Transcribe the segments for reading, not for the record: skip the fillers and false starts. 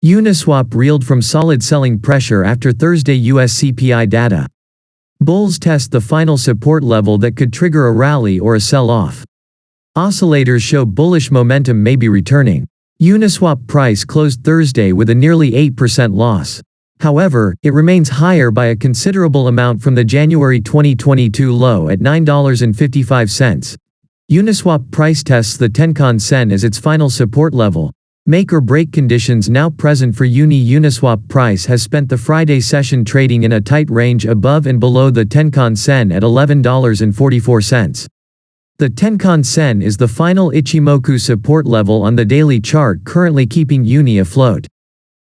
Uniswap reeled from solid selling pressure after Thursday US CPI data. Bulls test the final support level that could trigger a rally or a sell-off. Oscillators show bullish momentum may be returning. Uniswap price closed Thursday with a nearly 8% loss. However, it remains higher by a considerable amount from the January 2022 low at $9.55. Uniswap price tests the Tenkan-Sen as its final support level. Make or break conditions now present for Uniswap price has spent the Friday session trading in a tight range above and below the Tenkan-Sen at $11.44. The Tenkan-Sen is the final Ichimoku support level on the daily chart, currently keeping Uni afloat.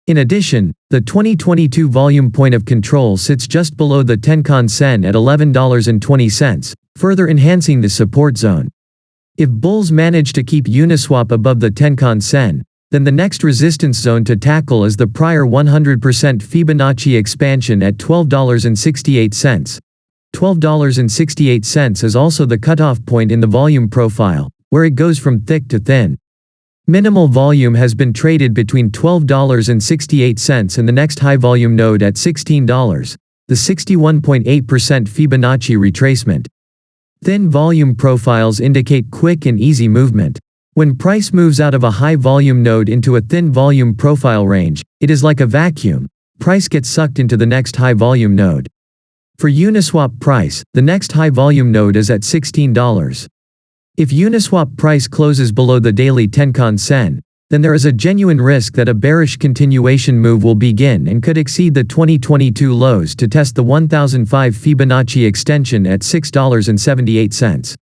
In addition, the 2022 volume point of control sits just below the Tenkan-Sen at $11.20, further enhancing the support zone. If bulls manage to keep Uniswap above the Tenkan-Sen, then the next resistance zone to tackle is the prior 100% Fibonacci expansion at $12.68. $12.68 is also the cutoff point in the volume profile, where it goes from thick to thin. Minimal volume has been traded between $12.68 and the next high volume node at $16, the 61.8% Fibonacci retracement. Thin volume profiles indicate quick and easy movement. When price moves out of a high volume node into a thin volume profile range, it is like a vacuum. Price gets sucked into the next high volume node. For Uniswap price, the next high volume node is at $16. If Uniswap price closes below the daily Tenkan-Sen, then there is a genuine risk that a bearish continuation move will begin and could exceed the 2022 lows to test the 1005 Fibonacci extension at $6.78.